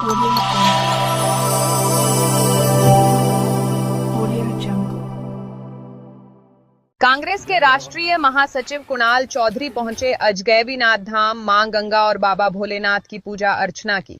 Audio Jungle. Congress के राष्ट्रीय महासचिव कुणाल चौधरी पहुंचे अजगैबीनाथ धाम, मां गंगा और बाबा भोलेनाथ की पूजा अर्चना की।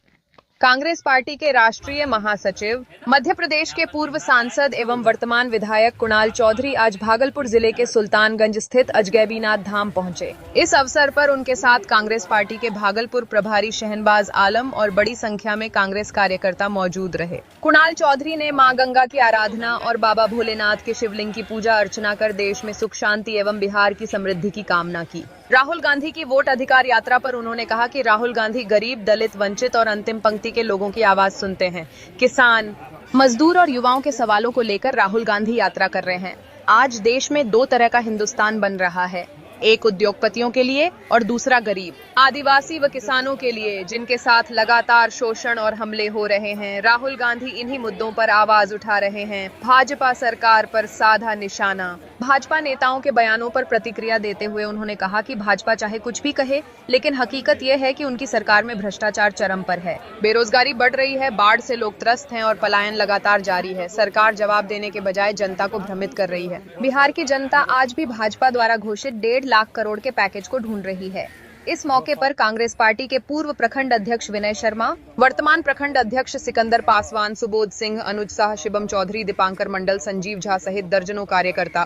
कांग्रेस पार्टी के राष्ट्रीय महासचिव, मध्य प्रदेश के पूर्व सांसद एवं वर्तमान विधायक कुणाल चौधरी आज भागलपुर जिले के सुल्तानगंज स्थित अजगैबीनाथ धाम पहुंचे। इस अवसर पर उनके साथ कांग्रेस पार्टी के भागलपुर प्रभारी शहनबाज आलम और बड़ी संख्या में कांग्रेस कार्यकर्ता मौजूद रहे। कुणाल चौधरी ने मां गंगा की आराधना और बाबा भोलेनाथ के शिवलिंग की पूजा अर्चना कर देश में सुख शांति एवं बिहार की समृद्धि की कामना की। राहुल गांधी की वोट अधिकार यात्रा पर उन्होंने कहा कि राहुल गांधी गरीब, दलित, वंचित और अंतिम पंक्ति के लोगों की आवाज सुनते हैं। किसान, मजदूर और युवाओं के सवालों को लेकर राहुल गांधी यात्रा कर रहे हैं। आज देश में दो तरह का हिंदुस्तान बन रहा है, एक उद्योगपतियों के लिए और दूसरा गरीब, आदिवासी व किसानों के लिए, जिनके साथ लगातार शोषण और हमले हो रहे हैं। राहुल गांधी इन्हीं मुद्दों पर आवाज उठा रहे हैं। भाजपा सरकार पर साधा निशाना। भाजपा नेताओं के बयानों पर प्रतिक्रिया देते हुए उन्होंने कहा कि भाजपा चाहे कुछ भी कहे, लेकिन हकीकत यह है कि उनकी सरकार में भ्रष्टाचार चरम पर है। बेरोजगारी बढ़ रही है, बाढ़ से लोग त्रस्त हैं और पलायन लगातार जारी है। सरकार जवाब देने के बजाय जनता को भ्रमित कर रही है। बिहार की जनता आज भी भाजपा द्वारा घोषित 1.5 लाख करोड़ के पैकेज को ढूंढ रही है। इस मौके पर कांग्रेस पार्टी के पूर्व प्रखंड अध्यक्ष विनय शर्मा, वर्तमान प्रखंड अध्यक्ष सिकंदर पासवान, सुबोध सिंह, अनुज शाह, शिवम चौधरी, दीपांकर मंडल, संजीव झा सहित दर्जनों कार्यकर्ता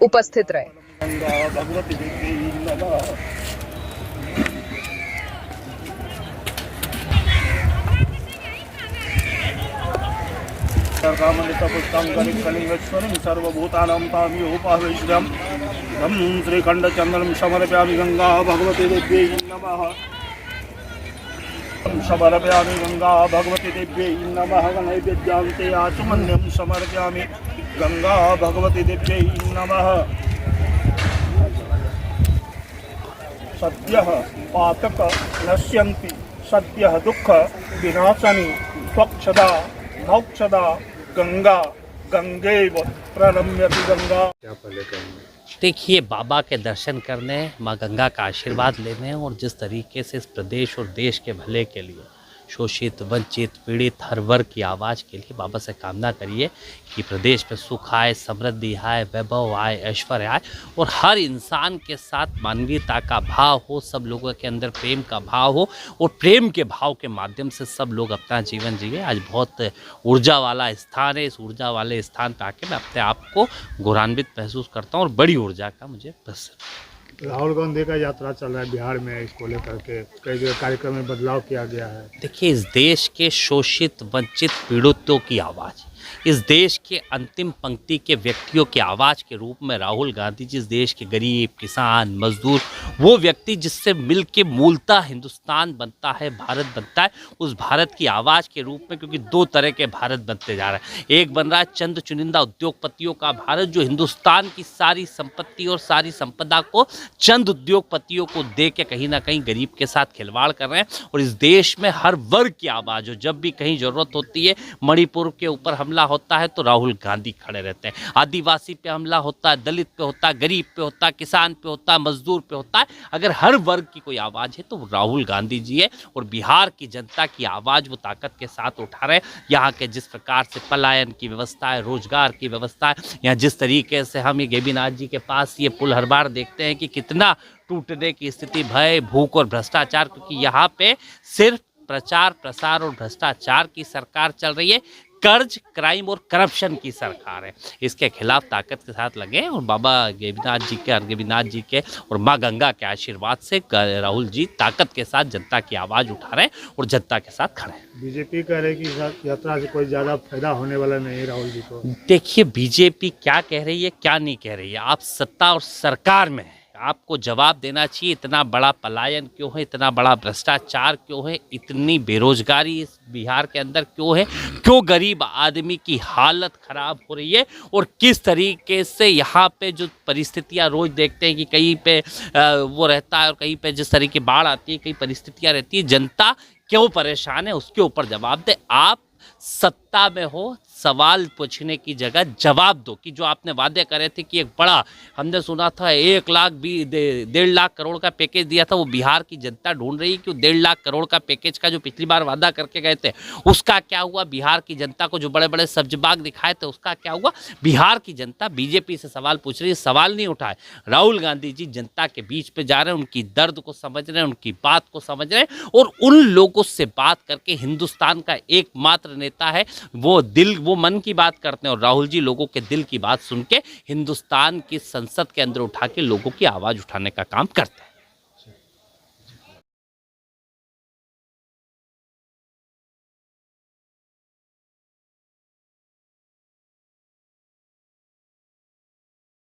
उपस्थित रहे। कलिंगेश्वरं सर्वभूतानां तामियोपावेश्वरं धम श्रीखंडचंद्रं समर्पयामि गंगा भगवती देव्यै नमः। समर्पयामि गंगा भगवती देव्यै नमः। नैवेद्यान्ते आचमन्यं समर्पयामि गंगा भगवती देव्यै नमः। सद्यः पातक नश्यन्ति, सद्यः दुःख विनाशनी, स्वच्छदा मोक्षदा गंगा गंगैव प्रणम्यति गंगा। क्या पहले कहेंगे? देखिए, बाबा के दर्शन करने, माँ गंगा का आशीर्वाद लेने और जिस तरीके से इस प्रदेश और देश के भले के लिए शोषित, वंचित, पीड़ित हर वर्ग की आवाज़ के लिए बाबा से कामना करिए कि प्रदेश में सुख आए, समृद्धि आए, वैभव आए, ऐश्वर्य आए और हर इंसान के साथ मानवीयता का भाव हो, सब लोगों के अंदर प्रेम का भाव हो और प्रेम के भाव के माध्यम से सब लोग अपना जीवन जिए। आज बहुत ऊर्जा वाला स्थान है। इस ऊर्जा वाले स्थान पर आके मैं अपने आप को गौरवान्वित महसूस करता हूँ और बड़ी ऊर्जा का मुझे बस। राहुल गांधी का यात्रा चल रहा है बिहार में, इसको लेकर के कई जगह कार्यक्रम में बदलाव किया गया है। देखिए, इस देश के शोषित, वंचित, पीड़ितों की आवाज़, इस देश के अंतिम पंक्ति के व्यक्तियों की आवाज़ के रूप में राहुल गांधी जी इस देश के गरीब, किसान, मजदूर, वो व्यक्ति जिससे मिल के मूलतः हिंदुस्तान बनता है, भारत बनता है, उस भारत की आवाज़ के रूप में, क्योंकि दो तरह के भारत बनते जा रहे हैं। एक बन रहा है चंद चुनिंदा उद्योगपतियों का भारत, जो हिंदुस्तान की सारी संपत्ति और सारी संपदा को चंद उद्योगपतियों को दे के कहीं ना कहीं गरीब के साथ खिलवाड़ कर रहे हैं। और इस देश में हर वर्ग की आवाज़ हो, जब भी कहीं ज़रूरत होती है, मणिपुर के ऊपर हमला होता है तो राहुल गांधी खड़े रहते हैं, आदिवासी पे हमला होता है, दलित पे होता है, गरीब पे होता है, किसान पे होता है, मजदूर पे होता है, अगर हर वर्ग की कोई आवाज़ है तो राहुल गांधी जी है। और बिहार की जनता की आवाज़ वो ताकत के साथ उठा रहे हैं। यहाँ के जिस प्रकार से पलायन की व्यवस्था है, रोजगार की व्यवस्था है, यहाँ जिस तरीके से हम ये गैबीनाथ जी के पास ये पुल हर बार देखते हैं कि कितना टूटने की स्थिति, भय, भूख और भ्रष्टाचार, क्योंकि यहाँ पे सिर्फ प्रचार, प्रसार और भ्रष्टाचार की सरकार चल रही है, कर्ज, क्राइम और करप्शन की सरकार है। इसके खिलाफ ताकत के साथ लगे और बाबा गैबीनाथ जी के और माँ गंगा के आशीर्वाद से राहुल जी ताकत के साथ जनता की आवाज़ उठा रहे हैं और जनता के साथ खड़े हैं। बीजेपी कह रही है कि यात्रा से कोई ज़्यादा फायदा होने वाला नहीं है राहुल जी को। देखिए, बीजेपी क्या कह रही है, क्या नहीं कह रही है, आप सत्ता और सरकार में है, आपको जवाब देना चाहिए। इतना बड़ा पलायन क्यों है, इतना बड़ा भ्रष्टाचार क्यों है, इतनी बेरोजगारी इस बिहार के अंदर क्यों है, क्यों गरीब आदमी की हालत खराब हो रही है और किस तरीके से यहाँ पे जो परिस्थितियाँ रोज देखते हैं कि कहीं पे वो रहता है और कहीं पे जिस तरह की बाढ़ आती है, कई परिस्थितियाँ रहती है, जनता क्यों परेशान है, उसके ऊपर जवाब दे। आप सत्ता में हो, सवाल पूछने की जगह जवाब दो कि जो आपने वादे करे थे कि एक बड़ा, हमने सुना था 1,00,000 करोड़ का पैकेज दिया था, वो बिहार की जनता ढूंढ रही है कि 1,50,000 करोड़ का पैकेज का जो पिछली बार वादा करके गए थे उसका क्या हुआ। बिहार की जनता को जो बड़े बड़े सब्ज बाग दिखाए थे उसका क्या हुआ। बिहार की जनता बीजेपी से सवाल पूछ रही है, सवाल नहीं उठाए। राहुल गांधी जी जनता के बीच पे जा रहे हैं, उनकी दर्द को समझ रहे हैं, उनकी बात को समझ रहे हैं और उन लोगों से बात करके, हिंदुस्तान का एकमात्र नेता है, वो मन की बात करते हैं और राहुल जी लोगों के दिल की बात सुन के हिंदुस्तान की संसद के अंदर उठा के लोगों की आवाज उठाने का काम करते हैं।